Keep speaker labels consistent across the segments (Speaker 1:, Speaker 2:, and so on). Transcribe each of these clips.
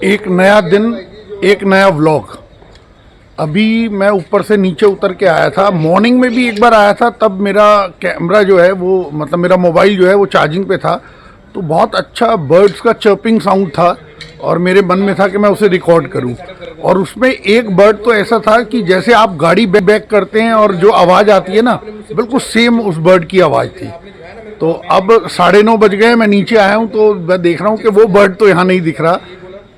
Speaker 1: एक नया दिन, एक नया व्लॉग। अभी मैं ऊपर से नीचे उतर के आया था। मॉर्निंग में भी एक बार आया था, तब मेरा कैमरा जो है वो मतलब मेरा मोबाइल जो है वो चार्जिंग पे था, तो बहुत अच्छा बर्ड्स का चर्पिंग साउंड था और मेरे मन में था कि मैं उसे रिकॉर्ड करूं। और उसमें एक बर्ड तो ऐसा था कि जैसे आप गाड़ी बैक करते हैं और जो आवाज़ आती है ना, बिल्कुल सेम उस बर्ड की आवाज़ थी। तो अब 9:30 बज गए, मैं नीचे आया हूं तो मैं देख रहा हूं कि वो बर्ड तो यहाँ नहीं दिख रहा।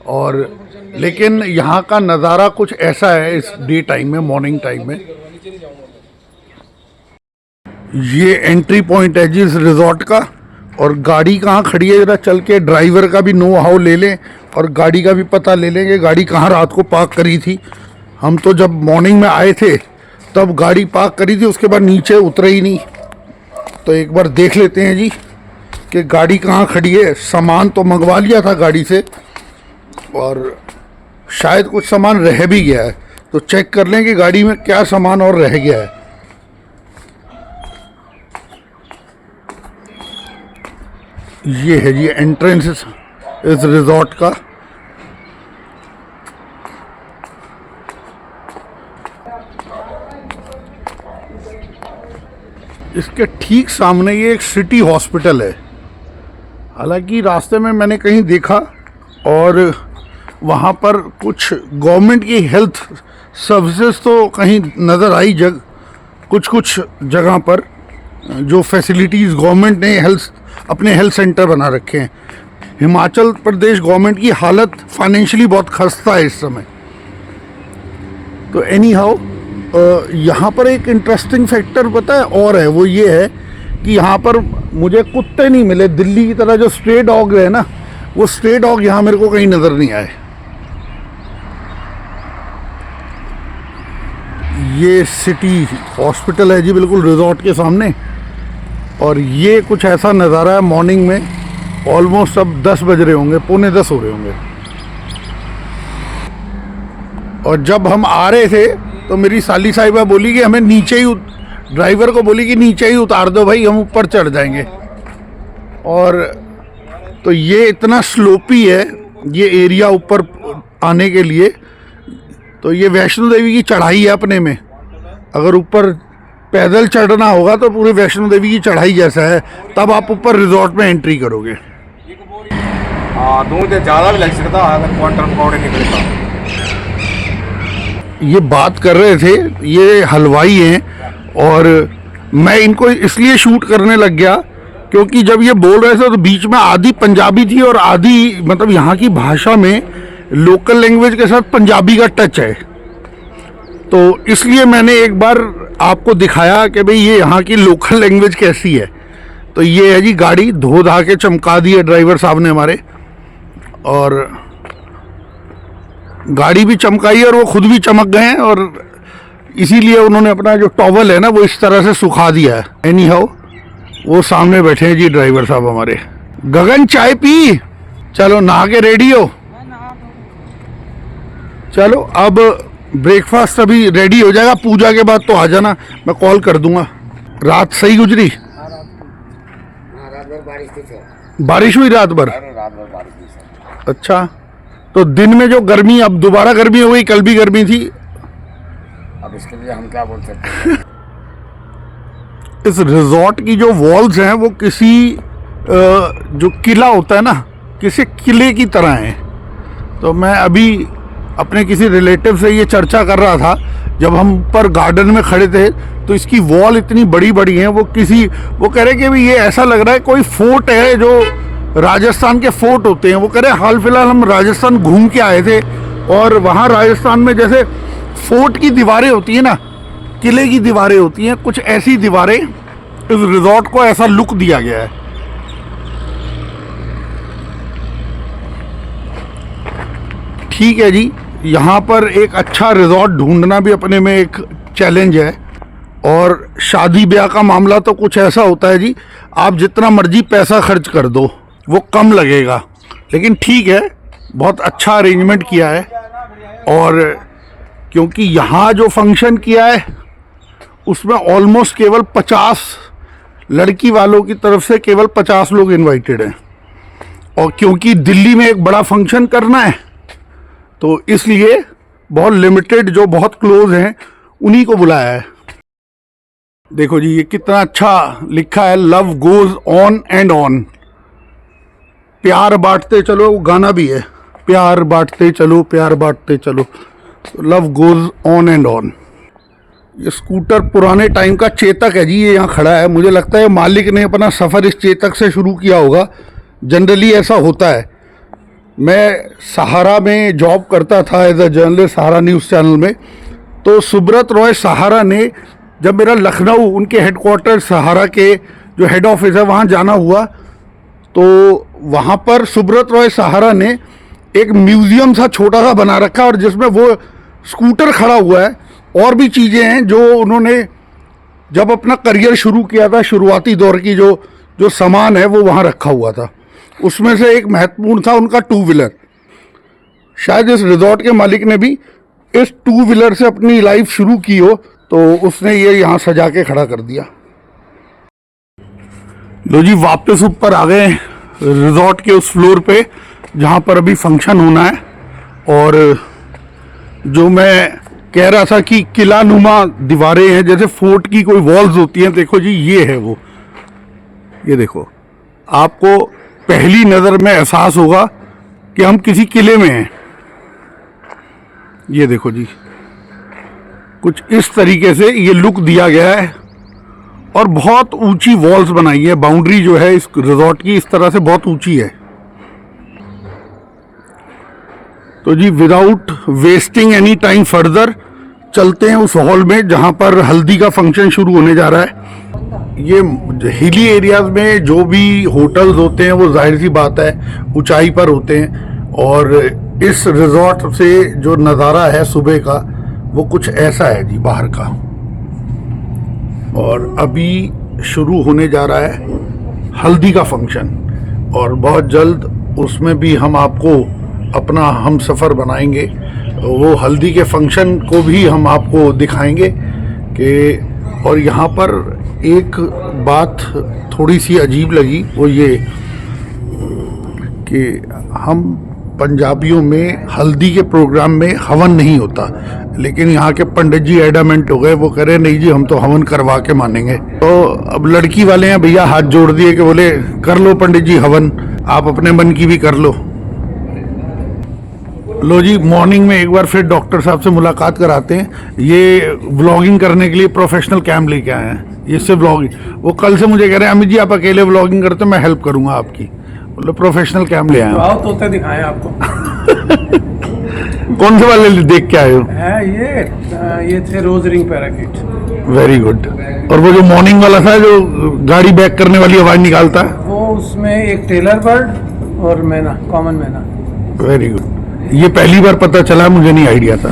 Speaker 1: और लेकिन यहाँ का नज़ारा कुछ ऐसा है इस डे टाइम में, मॉर्निंग टाइम में। ये एंट्री पॉइंट है जी इस रिजॉर्ट का। और गाड़ी कहाँ खड़ी है, जरा चल के ड्राइवर का भी नो हाउ ले लें और गाड़ी का भी पता ले लें कि गाड़ी कहाँ रात को पार्क करी थी। हम तो जब मॉर्निंग में आए थे तब गाड़ी पार्क करी थी, उसके बाद नीचे उतरे ही नहीं। तो एक बार देख लेते हैं जी कि गाड़ी कहाँ खड़ी है। सामान तो मंगवा लिया था गाड़ी से और शायद कुछ सामान रह भी गया है, तो चेक कर लें कि गाड़ी में क्या सामान और रह गया है। ये है जी एंट्रेंस इस रिजॉर्ट का। इसके ठीक सामने ये एक सिटी हॉस्पिटल है। हालांकि रास्ते में मैंने कहीं देखा और वहाँ पर कुछ गवर्नमेंट की हेल्थ सर्विसेज तो कहीं नज़र आई, कुछ जगह पर जो फैसिलिटीज़ गवर्नमेंट ने अपने हेल्थ सेंटर बना रखे हैं। हिमाचल प्रदेश गवर्नमेंट की हालत फाइनेंशियली बहुत खस्ता है इस समय। तो एनी हाउ यहाँ पर एक इंटरेस्टिंग फैक्टर पता है और है, वो ये है कि यहाँ पर मुझे कुत्ते नहीं मिले। दिल्ली की तरह जो स्ट्रे डॉग है ना, वो स्ट्रे डॉग यहाँ मेरे को कहीं नज़र नहीं आए। ये सिटी हॉस्पिटल है जी बिल्कुल रिजॉर्ट के सामने। और ये कुछ ऐसा नज़ारा है मॉर्निंग में। ऑलमोस्ट अब 10 बज रहे होंगे, 9:45 हो रहे होंगे। और जब हम आ रहे थे तो मेरी साली साहिबा बोली कि हमें नीचे ही, ड्राइवर को बोली कि नीचे ही उतार दो भाई, हम ऊपर चढ़ जाएंगे। और तो ये इतना स्लोपी है ये एरिया ऊपर आने के लिए। तो ये वैष्णो देवी की चढ़ाई है अपने में। अगर ऊपर पैदल चढ़ना होगा तो पूरे वैष्णो देवी की चढ़ाई जैसा है, तब आप ऊपर रिजॉर्ट में एंट्री करोगे।
Speaker 2: दूध ज़्यादा भी लग सकता है अगर क्वांटम पौड़े निकलेगा।
Speaker 1: ये बात कर रहे थे, ये हलवाई हैं और मैं इनको इसलिए शूट करने लग गया क्योंकि जब ये बोल रहे थे तो बीच में आधी पंजाबी थी और आधी मतलब यहाँ की भाषा में लोकल लैंग्वेज के साथ पंजाबी का टच है। तो इसलिए मैंने एक बार आपको दिखाया कि भाई ये यहाँ की लोकल लैंग्वेज कैसी है। तो ये है जी गाड़ी, धो धा के चमका दी है ड्राइवर साहब ने हमारे। और गाड़ी भी चमकाई और वो खुद भी चमक गए हैं और इसीलिए उन्होंने अपना जो टॉवल है ना वो इस तरह से सुखा दिया है। एनी हाउ वो सामने बैठे हैं जी ड्राइवर साहब हमारे। गगन चाय पी, चलो नहा के रेडी हो। चलो अब ब्रेकफास्ट अभी रेडी हो जाएगा, पूजा के बाद तो आ जाना, मैं कॉल कर दूंगा। रात सही गुजरी?
Speaker 2: रात भर बारिश थी।
Speaker 1: बारिश हुई रात भर?
Speaker 2: रात भर बारिश थी।
Speaker 1: अच्छा, तो दिन में जो गर्मी, अब दोबारा गर्मी हो गई, कल भी गर्मी थी।
Speaker 2: अब इसके लिए हम क्या बोल सकते हैं।
Speaker 1: इस रिजॉर्ट की जो वॉल्स हैं वो किसी जो किला होता है ना, किसी किले की तरह हैं। तो मैं अभी अपने किसी रिलेटिव से ये चर्चा कर रहा था, जब हम ऊपर गार्डन में खड़े थे तो इसकी वॉल इतनी बड़ी बड़ी हैं, वो कह रहे कि भाई ये ऐसा लग रहा है कोई फोर्ट है, जो राजस्थान के फोर्ट होते हैं। वो कह रहे हाल फिलहाल हम राजस्थान घूम के आए थे और वहाँ राजस्थान में जैसे फोर्ट की दीवारें होती हैं ना, किले की दीवारें होती हैं, कुछ ऐसी दीवारें इस रिजॉर्ट को ऐसा लुक दिया गया है। ठीक है जी, यहाँ पर एक अच्छा रिजॉर्ट ढूंढना भी अपने में एक चैलेंज है। और शादी ब्याह का मामला तो कुछ ऐसा होता है जी, आप जितना मर्जी पैसा खर्च कर दो वो कम लगेगा। लेकिन ठीक है, बहुत अच्छा अरेंजमेंट किया है। और क्योंकि यहाँ जो फंक्शन किया है उसमें ऑलमोस्ट केवल 50 लड़की वालों की तरफ से केवल 50 लोग इनवाइटेड हैं और क्योंकि दिल्ली में एक बड़ा फंक्शन करना है तो इसलिए बहुत लिमिटेड जो बहुत क्लोज हैं उन्हीं को बुलाया है। देखो जी ये कितना अच्छा लिखा है, love goes on and on. प्यार बांटते चलो, वो गाना भी है, प्यार बांटते चलो प्यार बांटते चलो, love goes on and on. ये स्कूटर पुराने टाइम का चेतक है जी, ये यहाँ खड़ा है। मुझे लगता है मालिक ने अपना सफ़र इस चेतक से शुरू किया होगा, जनरली ऐसा होता है। मैं सहारा में जॉब करता था as a journalist, Sahara news channel में। तो सुब्रत रॉय सहारा ने जब मेरा लखनऊ उनके हेडक्वार्टर सहारा के जो हेड ऑफिस है वहाँ जाना हुआ तो वहाँ पर सुब्रत रॉय सहारा ने एक म्यूज़ियम सा छोटा सा बना रखा और जिसमें वो स्कूटर खड़ा हुआ है। और भी चीज़ें हैं जो उन्होंने जब अपना करियर शुरू किया था, शुरुआती दौर की जो सामान है वो वहाँ रखा हुआ था। उसमें से एक महत्वपूर्ण था उनका टू व्हीलर। शायद इस रिजॉर्ट के मालिक ने भी इस टू व्हीलर से अपनी लाइफ शुरू की हो तो उसने ये यहाँ सजा के खड़ा कर दिया। लो जी वापस ऊपर आ गए रिजॉर्ट के उस फ्लोर पे जहाँ पर अभी फंक्शन होना है। और जो मैं कह रहा था कि किला नुमा दीवारें हैं, जैसे फोर्ट की कोई वॉल्स होती हैं, देखो जी ये है वो। ये देखो, आपको पहली नज़र में एहसास होगा कि हम किसी किले में हैं। ये देखो जी, कुछ इस तरीके से ये लुक दिया गया है और बहुत ऊंची वॉल्स बनाई है। बाउंड्री जो है इस रिजॉर्ट की इस तरह से बहुत ऊंची है। तो जी without wasting any time further चलते हैं उस हॉल में जहां पर हल्दी का फंक्शन शुरू होने जा रहा है। ये हिली एरियाज में जो भी होटल्स होते हैं वो जाहिर सी बात है ऊंचाई पर होते हैं और इस रिजॉर्ट से जो नज़ारा है सुबह का वो कुछ ऐसा है जी बाहर का। और अभी शुरू होने जा रहा है हल्दी का फंक्शन और बहुत जल्द उसमें भी हम आपको अपना हम सफ़र बनाएंगे। वो हल्दी के फंक्शन को भी हम आपको दिखाएंगे कि और यहाँ पर एक बात थोड़ी सी अजीब लगी वो ये कि हम पंजाबियों में हल्दी के प्रोग्राम में हवन नहीं होता, लेकिन यहाँ के पंडित जी एडामेंट हो गए, वो कह रहे नहीं जी हम तो हवन करवा के मानेंगे। तो अब लड़की वाले हैं भैया हाथ जोड़ दिए कि बोले कर लो पंडित जी हवन, आप अपने मन की भी कर लो। लो जी मॉर्निंग में एक बार फिर डॉक्टर साहब से मुलाकात कराते हैं। ये व्लॉगिंग करने के लिए प्रोफेशनल कैम लेके आए हैं, इससे व्लॉगिंग। वो कल से मुझे कह रहे हैं अमित जी आप अकेले व्लॉगिंग करते मैं हेल्प करूंगा आपकी। बोले प्रोफेशनल कैम ले आए हैं।
Speaker 3: आओ तोते दिखाएं आपको।
Speaker 1: कौन से वाले देख के आए हो?
Speaker 3: है ये थे रोज रिंग पैराकिट।
Speaker 1: Very good. और वो जो मॉर्निंग वाला था जो गाड़ी बैक करने वाली आवाज निकालता है
Speaker 3: वो उसमें एक टेलर बर्ड और मैना, कॉमन मैना।
Speaker 1: Very good. ये पहली बार पता चला, मुझे नहीं आइडिया था।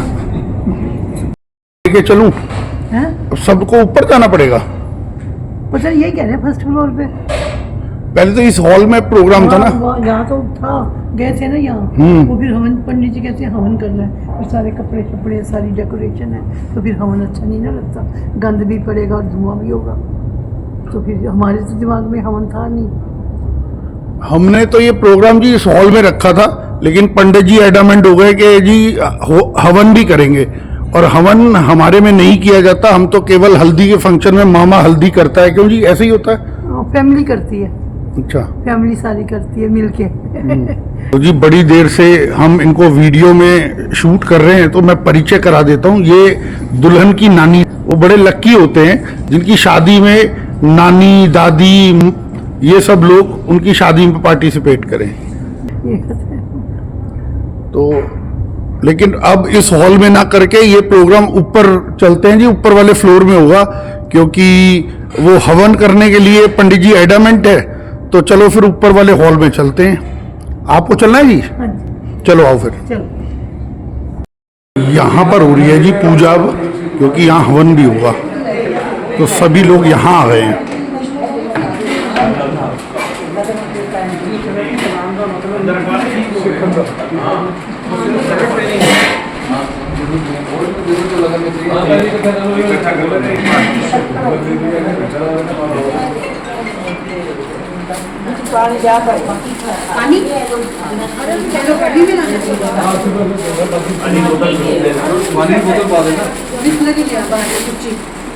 Speaker 1: लेके चलूं? सबको ऊपर जाना पड़ेगा?
Speaker 4: पता यही कह रहे हैं फर्स्ट फ्लोर पे।
Speaker 1: पहले तो इस हॉल में प्रोग्राम था ना,
Speaker 4: यहाँ तो था, गए थे ना यहाँ। वो फिर हवन, पंडित जी कहते हैं हवन करना है, फिर सारे कपड़े कपड़े सारी डेकोरेशन है, तो फिर हवन अच्छा नहीं ना लगता, गंद भी पड़ेगा और धुआं भी होगा। तो फिर हमारे तो दिमाग में हवन था नहीं।
Speaker 1: हमने तो ये प्रोग्राम जी इस हॉल में रखा था, लेकिन पंडित जी एडामेंट हो गए कि जी हवन भी करेंगे। और हवन हमारे में नहीं किया जाता, हम तो केवल हल्दी के फंक्शन में मामा हल्दी करता है। क्यों जी ऐसे ही होता है?
Speaker 4: फैमिली करती है।
Speaker 1: अच्छा,
Speaker 4: फैमिली सारी करती है मिलके।
Speaker 1: तो जी बड़ी देर से हम इनको वीडियो में शूट कर रहे हैं, तो मैं परिचय करा देता हूँ। ये दुल्हन की नानी, वो बड़े लक्की होते हैं जिनकी शादी में नानी दादी ये सब लोग उनकी शादी में पार्टिसिपेट करें। तो लेकिन अब इस हॉल में ना करके ये प्रोग्राम ऊपर चलते हैं जी, ऊपर वाले फ्लोर में होगा, क्योंकि वो हवन करने के लिए पंडित जी एडामेंट है। तो चलो फिर ऊपर वाले हॉल में चलते हैं। आपको चलना है जी?
Speaker 4: हाँ जी।
Speaker 1: चलो आओ फिर।
Speaker 4: चलो।
Speaker 1: यहाँ पर हो रही है जी पूजा अब, क्योंकि यहाँ हवन भी होगा, तो सभी लोग यहाँ आ गए हैं।
Speaker 4: पानी चलो कभी भी ना
Speaker 5: पानी की बोतल पा देना।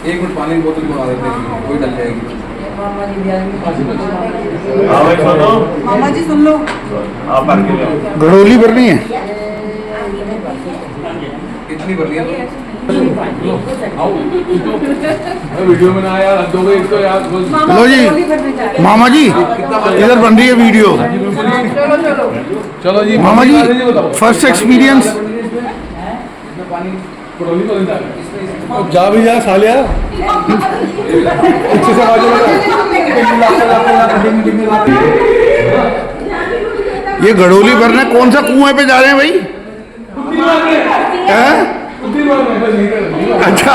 Speaker 5: एक मिनट पानी की बोतल बना देते हैं, कोई डल जाएगी।
Speaker 4: मामा जी सुन लो।
Speaker 1: घड़ोली भरनी है।
Speaker 5: कितनी भर लिया? वीडियो में ना आया दो एक तो यार।
Speaker 1: लो जी मामा जी, इधर बन रही है वीडियो।
Speaker 5: चलो जी
Speaker 1: मामा जी, फर्स्ट एक्सपीरियंस।
Speaker 5: जा भी जा सालिया। पीछे से आवाज
Speaker 1: ये घड़ोली भरने कौन सा कुएं पे जा रहे हैं भाई? हैं? अच्छा,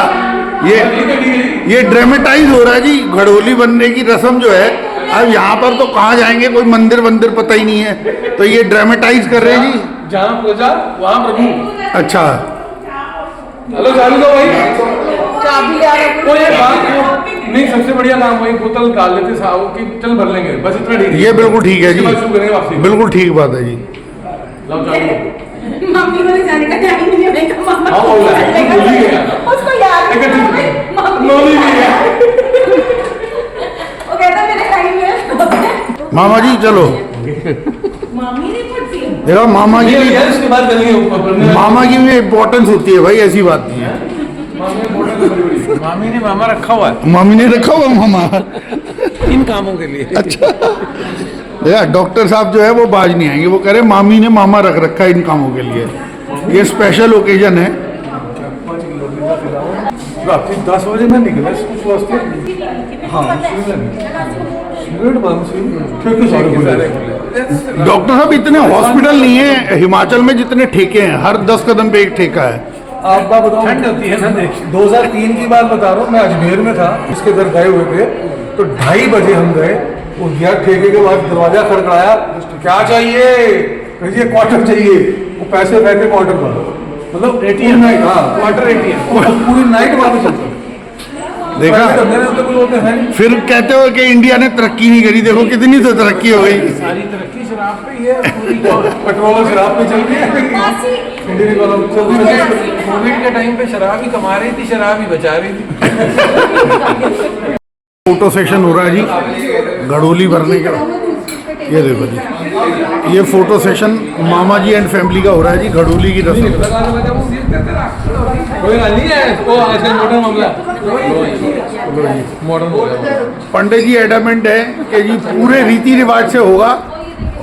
Speaker 1: ये ड्रामेटाइज हो रहा है जी। घड़ोली बनने की रस्म जो है, अब यहाँ पर तो कहाँ जाएंगे, कोई मंदिर पता ही नहीं है, तो ये ड्रामेटाइज कर रहे हैं जी।
Speaker 5: जहाँ प्रजा वहाँ प्रभु।
Speaker 1: अच्छा,
Speaker 5: हेलो चालू दो भाई। वो ये बात नहीं, सबसे बढ़िया काम वही बोतल डाल देते साहब कि चल भर लेंगे, बस इतना ठीक है।
Speaker 1: ये बिल्कुल ठीक है जी,
Speaker 5: इसके बाद शुरू करेंगे वापसी।
Speaker 1: बिल्कुल ठीक बात है जी।
Speaker 5: लो चालू।
Speaker 4: मम्मी को जाने का टाइम नहीं है, मामा
Speaker 5: हाँ, हो गया।
Speaker 4: उसको याद
Speaker 5: नॉलेज नहीं है।
Speaker 4: वो कहता मेरे टाइम है।
Speaker 1: मामा जी चलो।
Speaker 4: मम्मी नहीं पढ़ती।
Speaker 1: देखो मामा जी
Speaker 5: ये यार इसके बाद करेंगे ऊपर।
Speaker 1: मामा की भी इम्पोर्टेंस होती है भाई, ऐसी बात नहीं है।
Speaker 5: मामी ने मामा रखा हुआ है
Speaker 1: मामी ने रखा हुआ मामा।
Speaker 5: इन कामों के लिए।
Speaker 1: अच्छा, यार डॉक्टर साहब जो है वो बाज नहीं आएंगे, वो कह रहे मामी ने मामा रख रखा है इन कामों के लिए। ये स्पेशल ओकेजन है।
Speaker 5: रात 10 बजे मैं निकला कुछ वास्ते। हाँ
Speaker 1: डॉक्टर साहब इतने हॉस्पिटल नहीं है हिमाचल में जितने ठेके हैं, हर 10 कदम पे एक ठेका है।
Speaker 5: आप बात बताओ, ठंड होती है ना। देख 2003 की बात बता रहा हूँ, मैं अजमेर में था, इसके घर गए हुए थे, तो 2:30 बजे हम गए। वो गया ठेके के बाद दरवाजा खड़खड़ाया, क्या चाहिए? कहिए क्वार्टर चाहिए। वो पैसे बैठे क्वार्टर पर, मतलब ATM नाइट। हाँ क्वार्टर ATM पूरी नाइट वहाँ पे चलता।
Speaker 1: देखा, फिर कहते हो कि इंडिया ने तरक्की नहीं करी, देखो कितनी तो तरक्की हो गई।
Speaker 5: सारी तरक्की शराब पे ही है, पूरी पेट्रोल और शराब पे चल रही है। इंडियन इकोनॉमी चल रही है। कोविड के टाइम पे शराब ही कमा रही थी, शराब ही बचा रही थी।
Speaker 1: फोटो सेशन हो रहा है जी घड़ोली भरने का। ये देखो जी, ये फोटो सेशन मामा जी एंड फैमिली का हो रहा है जी, घड़ोली की रस्म।
Speaker 5: कोई नहीं है वो आजकल मॉडर्न मामला, मॉडर्न हो गया।
Speaker 1: पंडित जी एडमेंट है कि जी पूरे रीति रिवाज से होगा,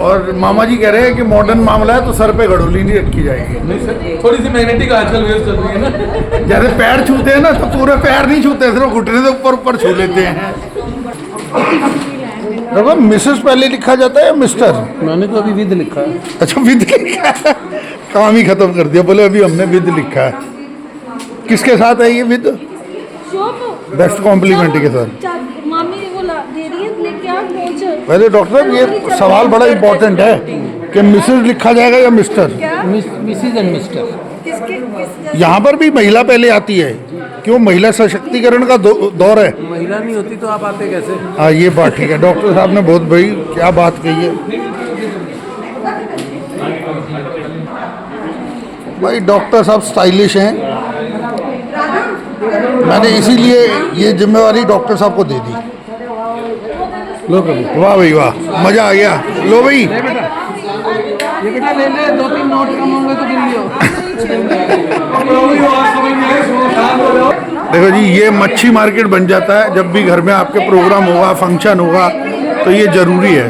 Speaker 1: और मामा जी कह रहे हैं कि मॉडर्न मामला है तो सर पे घड़ोली नहीं रखी जाएगी।
Speaker 5: नहीं सर, थोड़ी सी मैग्नेटिक आजकल वेव चल रही है ना।
Speaker 1: जैसे पैर छूते हैं ना, तो पूरे पैर नहीं छूते, सिर्फ घुटने से ऊपर छू लेते हैं। देखो मिसेस पहले लिखा जाता है या मिस्टर?
Speaker 5: मैंने तो अभी विद लिखा है।
Speaker 1: अच्छा विद लिखा है, काम ही खत्म कर दिया। बोले अभी हमने विद लिखा है। किसके साथ है ये विद? बेस्ट कॉम्प्लीमेंट के साथ।
Speaker 6: मामी वो दे रही है, लेके आप पहुंच।
Speaker 1: पहले डॉक्टर साहब ये सवाल बड़ा इंपॉर्टेंट है कि मिसेस लिखा जाएगा या मिस्टर?
Speaker 5: Mrs and mister.
Speaker 1: यहाँ पर भी महिला पहले आती है, क्यों? महिला सशक्तिकरण का दौर है।
Speaker 5: महिला नहीं होती तो आप आते कैसे?
Speaker 1: हाँ ये बात ठीक है, डॉक्टर साहब ने बहुत भाई क्या बात कही है भाई। डॉक्टर साहब स्टाइलिश हैं, मैंने इसीलिए ये जिम्मेवारी डॉक्टर साहब को दे दी।
Speaker 5: लो प्रभु।
Speaker 1: वाह भाई वाह, मजा आ गया। लो भाई
Speaker 3: ये बेटा ले ले, 2-3 नोट कम होंगे तो गिन लियो।
Speaker 1: देखो जी, ये मच्छी मार्केट बन जाता है जब भी घर में आपके प्रोग्राम होगा, फंक्शन होगा, तो ये जरूरी है।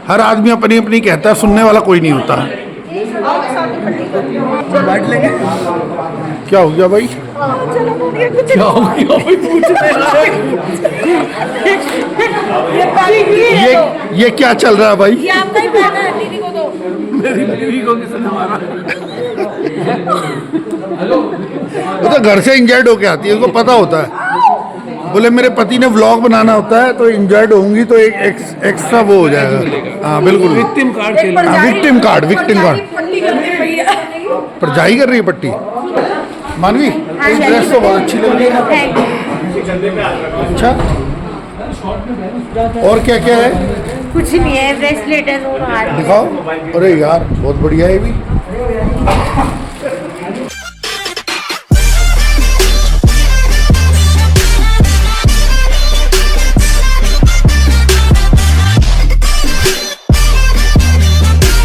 Speaker 1: हर आदमी अपनी अपनी कहता है, सुनने वाला कोई नहीं होता।
Speaker 3: बांट लेंगे।
Speaker 1: क्या हो गया भाई?
Speaker 5: क्या हो गया भाई?
Speaker 1: ये क्या चल रहा है भाई?
Speaker 6: ये आपका ही बहन है, दीदी को दो।
Speaker 5: मेरी बीवी को किसने मारा?
Speaker 1: वो तो घर से इंजर्ड होके आती है, उसको पता होता है। बोले मेरे पति ने व्लॉग बनाना होता है, तो इंजर्ड होंगी तो एक एक्स्ट्रा वो हो जाएगा। हाँ बिल्कुल,
Speaker 5: विक्टिम कार्ड खेल।
Speaker 1: Victim card. पर जाई कर रही है पट्टी। मानवी ड्रेस तो बहुत अच्छी लग रही है। अच्छा, और क्या क्या है?
Speaker 7: कुछ नहीं है, ब्रेसलेट है दोनों हाथ में।
Speaker 1: दिखाओ। अरे यार बहुत बढ़िया है ये भी।